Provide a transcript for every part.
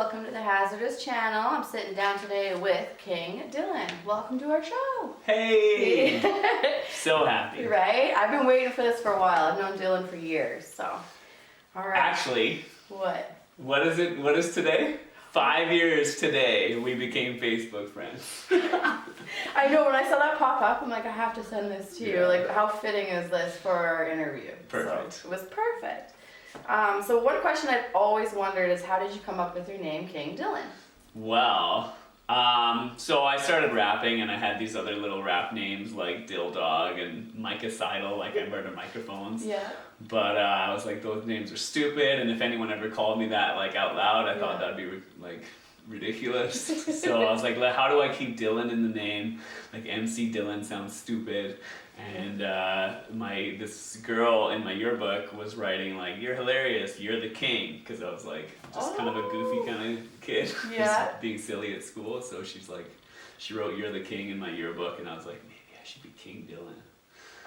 welcome to the Hazzardous channel. I'm sitting down today with King Dylan. Welcome to our show. Hey! So happy. Right? I've been waiting for this for a while. I've known Dylan for years, so. All right. Actually, What is it? What is today? 5 years today we became Facebook friends. I know, when I saw that pop up, I'm like, I have to send this to you. Yeah. Like, how fitting is this for our interview? Perfect. So, it was perfect. So one question I've always wondered is, how did you come up with your name, King Dylan? Well, so I started rapping and I had these other little rap names like Dill Dog and Micah Seidel, like I murder microphones. Yeah. But I was like, those names are stupid, and if anyone ever called me that like out loud, I thought Yeah. that'd be like ridiculous. So I was like, how do I keep Dylan in the name? Like MC Dylan sounds stupid. And this girl in my yearbook was writing like, "You're hilarious, you're the king," because I was like just kind of a goofy kind of kid, Yeah. just being silly at school. So she wrote "You're the king" in my yearbook, and I was like, maybe I should be King Dylan.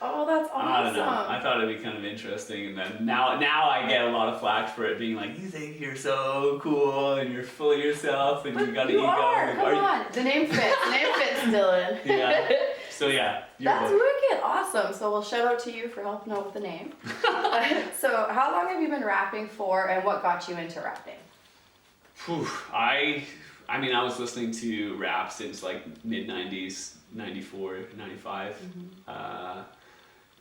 Oh, that's awesome. I don't know. I thought it'd be kind of interesting, and then now I get a lot of flack for it being like, you think you're so cool and you're full of yourself and you got an ego. Like, Come on. The name fits. The name fits, Dylan. Yeah. So yeah, That's wicked. Awesome. So we'll shout out to you for helping out with the name. So how long have you been rapping for, and what got you into rapping? Whew. I mean, I was listening to rap since like mid-90s, 94, 95.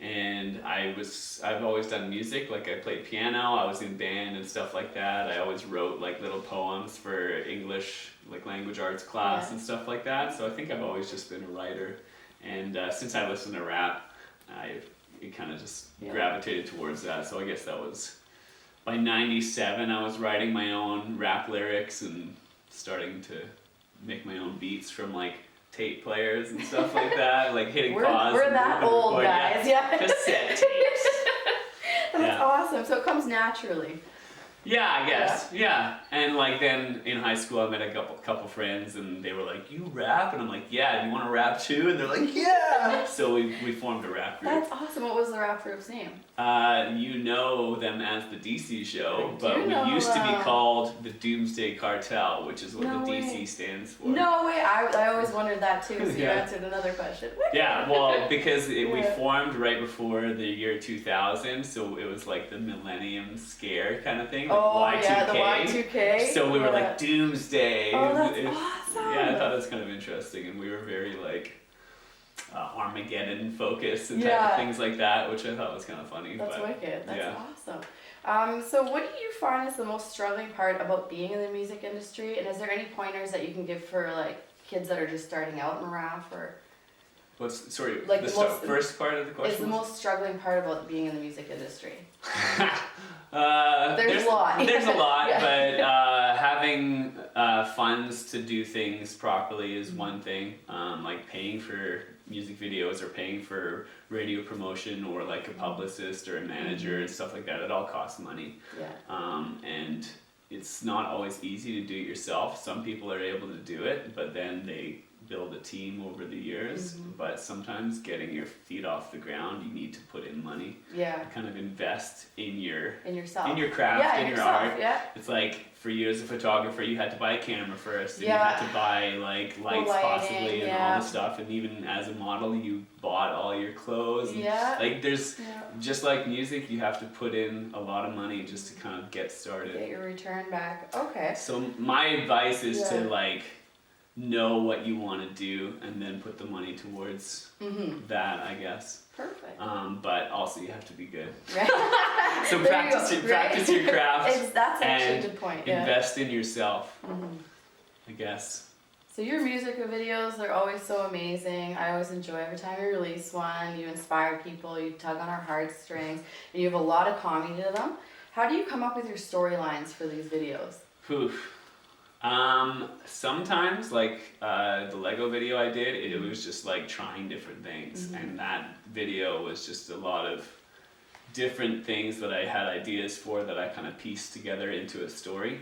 And I've always done music. Like I played piano, I was in band and stuff like that. I always wrote like little poems for English, like language arts class and stuff like that. So I think I've always just been a writer. And since I listened to rap, it kind of just gravitated towards that. So I guess that was by 97, I was writing my own rap lyrics and starting to make my own beats from like tape players and stuff like that, like hitting pause. We're that old, guys. Yeah. Cassette tapes. That's awesome. So it comes naturally. Yeah, I guess. Yeah. And like then in high school, I met a couple friends, and they were like, "You rap?" And I'm like, "Yeah. Do you want to rap too?" And they're like, "Yeah." So we formed a rap group. That's awesome. What was the rap group's name? You know them as the DC Show, but we know used to be called the Doomsday Cartel, which is what the DC stands for. No way. I always wondered that too, so you Yeah. answered another question. Yeah, well, because we formed right before the year 2000, so it was like the Millennium Scare kind of thing, like Y2K. Yeah, the Y2K. So we were like Doomsday. Oh, that's awesome. Yeah, I thought it was kind of interesting, and we were very like Armageddon focused and type of things like that, which I thought was kind of funny. That's wicked. That's awesome. awesome. So what do you find is the most struggling part about being in the music industry? And is there any pointers that you can give for like kids that are just starting out in rap, or? Sorry, like the first part of the question? Is the most struggling part about being in the music industry? There's a lot. There's a lot, but having funds to do things properly is one thing. Like paying for music videos or paying for radio promotion or like a publicist or a manager and stuff like that, it all costs money. Yeah. And it's not always easy to do it yourself. Some people are able to do it, but then they build a team over the years. But sometimes getting your feet off the ground, you need to put in money. Yeah. Kind of invest in yourself, in your craft, in your art. Yeah. It's like for you as a photographer, you had to buy a camera first, and you had to buy like lights possibly and all the stuff. And even as a model, you bought all your clothes. And like there's just like music, you have to put in a lot of money just to kind of get started. Get your return back. Okay. So my advice is to like know what you want to do and then put the money towards that, I guess. Perfect. But also you have to be good. Right. So practice your craft. That's actually a good point. Invest in yourself, I guess. So your music videos, they're always so amazing. I always enjoy every time you release one. You inspire people, you tug on our heartstrings, and you have a lot of comedy to them. How do you come up with your storylines for these videos? Sometimes like the Lego video I did, it was just like trying different things, and that video was just a lot of different things that I had ideas for that I kind of pieced together into a story.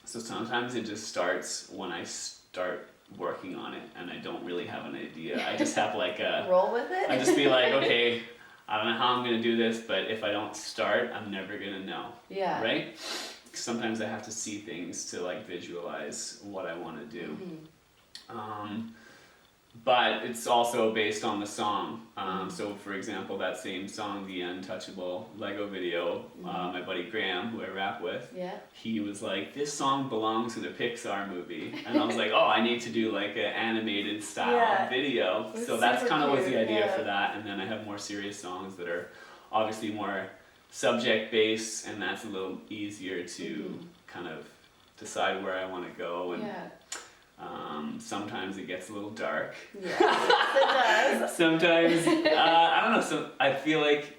So sometimes it just starts when I start working on it and I don't really have an idea. I just have like a roll with it. I just be like, okay, I don't know how I'm gonna do this, but if I don't start, I'm never gonna know. Yeah. Right? sometimes I have to see things to like visualize what I want to do. But it's also based on the song. So for example, that same song, the Untouchable Lego video, my buddy Graham, who I rap with, he was like, this song belongs in a Pixar movie. And I was like, oh, I need to do like an animated style video. So that's kind of was the idea for that. And then I have more serious songs that are obviously more subject based, and that's a little easier to kind of decide where I want to go. And sometimes it gets a little dark. Yes, it does. Sometimes, I don't know, so I feel like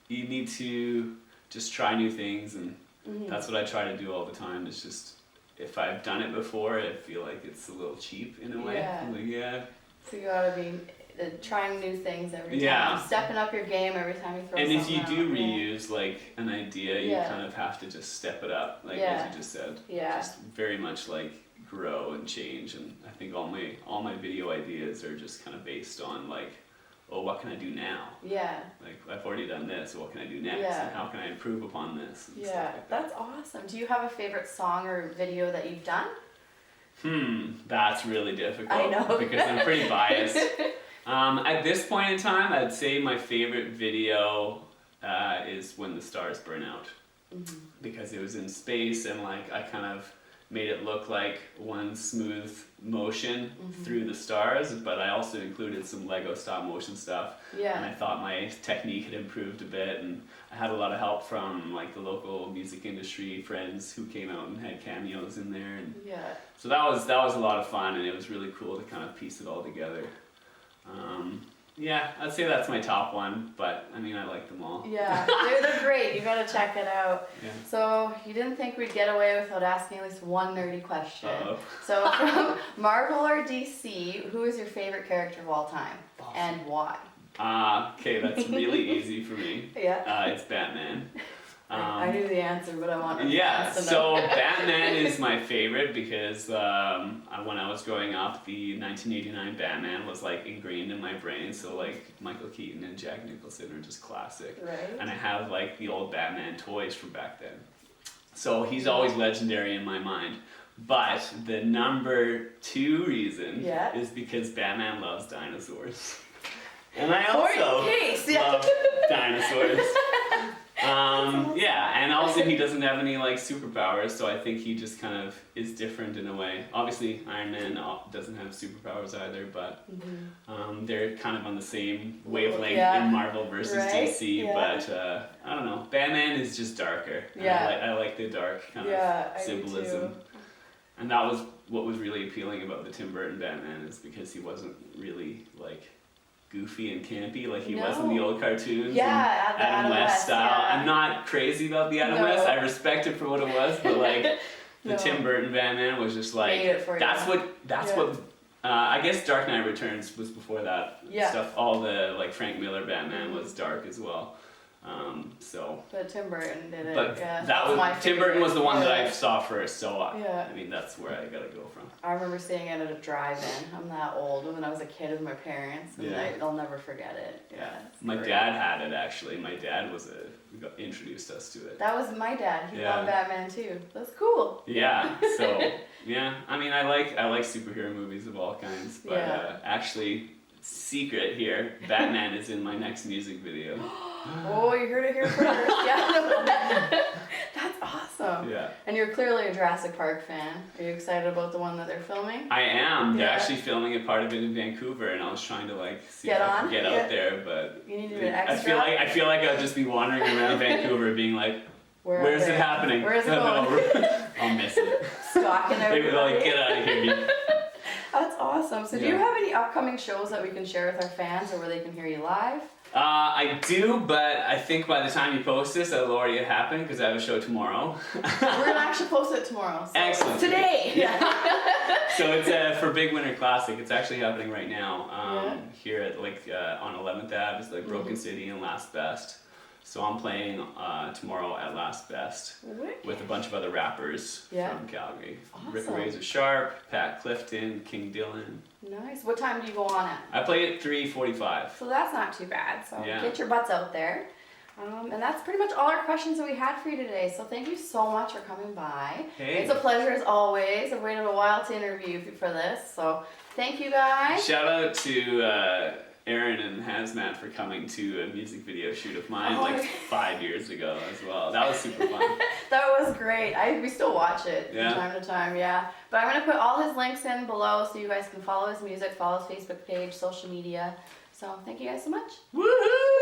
you need to just try new things, and that's what I try to do all the time. It's just, if I've done it before, I feel like it's a little cheap in a way. Like, So you gotta be trying new things every time. Stepping up your game every time you throw something out. And if you do reuse like an idea, you kind of have to just step it up, like as you just said. Just very much like grow and change. And I think all my video ideas are just kind of based on like, oh, what can I do now? Like, I've already done this, so what can I do next? And how can I improve upon this? And stuff like that. That's awesome. Do you have a favorite song or video that you've done? That's really difficult. I know. Because I'm pretty biased. At this point in time, I'd say my favorite video is When the Stars Burn Out. Because it was in space, and like I kind of made it look like one smooth motion through the stars, but I also included some Lego stop motion stuff. And I thought my technique had improved a bit, and I had a lot of help from like the local music industry friends who came out and had cameos in there. And so that was a lot of fun, and it was really cool to kind of piece it all together. I'd say that's my top one, but I mean, I like them all. They're great. You gotta check it out. So you didn't think we'd get away without asking at least one nerdy question. So from Marvel or DC, who is your favorite character of all time, and why? Okay, that's really easy for me. It's Batman. I knew the answer, but I wanted to so Batman is my favorite because when I was growing up, the 1989 Batman was like ingrained in my brain. So like Michael Keaton and Jack Nicholson are just classic. And I have like the old Batman toys from back then. So he's always legendary in my mind. But the number 2 reason is because Batman loves dinosaurs. And I also love dinosaurs. And also he doesn't have any like superpowers, so I think he just kind of is different in a way. Obviously Iron Man doesn't have superpowers either, but they're kind of on the same wavelength in Marvel versus DC, but I don't know, Batman is just darker. I like the dark kind of symbolism. And that was what was really appealing about the Tim Burton Batman, is because he wasn't really like goofy and campy like he was in the old cartoons and Adam West style. I'm not crazy about the Adam West. I respect it for what it was, but like the Tim Burton Batman was just like that's what I guess Dark Knight Returns was before that stuff. All the like Frank Miller Batman was dark as well. But Tim Burton did it. But that was Tim Burton was the one that I saw first, so I mean that's where I gotta go from. I remember seeing it at a drive-in. I'm that old. When I was a kid with my parents, and I'll never forget it. My dad had it actually. My dad introduced us to it. That was my dad. He loved Batman too. That's cool. So I mean I like superhero movies of all kinds, but actually, secret here, Batman is in my next music video. Oh, you heard it here first. That's awesome. And you're clearly a Jurassic Park fan. Are you excited about the one that they're filming? I am. They're actually filming a part of it in Vancouver, and I was trying to like see if I could get out there, but you need to do an extra. I feel like I'll just be wandering around Vancouver, being like, "Where's it happening? Where's it going?" I'll miss it. Stalking everybody. They're like, "Get out of here." That's awesome. So do you have any upcoming shows that we can share with our fans, or where they can hear you live? I do, but I think by the time you post this, it'll already have happened because I have a show tomorrow. We're gonna actually post it tomorrow. So excellent. Today. So it's for Big Winter Classic. It's actually happening right now here at on 11th Ave. It's like Broken City and Last Best. So I'm playing tomorrow at Last Best with a bunch of other rappers from Calgary. Awesome. Rick Razor Sharp, Pat Clifton, King Dylan. Nice. What time do you go on at? I play at 3:45. So that's not too bad. So get your butts out there. And that's pretty much all our questions that we had for you today. So thank you so much for coming by. Hey. It's a pleasure as always. I've waited a while to interview you for this. So thank you guys. Shout out to Aaron and Hazmat for coming to a music video shoot of mine 5 years ago as well. That was super fun. That was great. We still watch it from time to time, yeah. But I'm going to put all his links in below so you guys can follow his music, follow his Facebook page, social media. So thank you guys so much. Woohoo!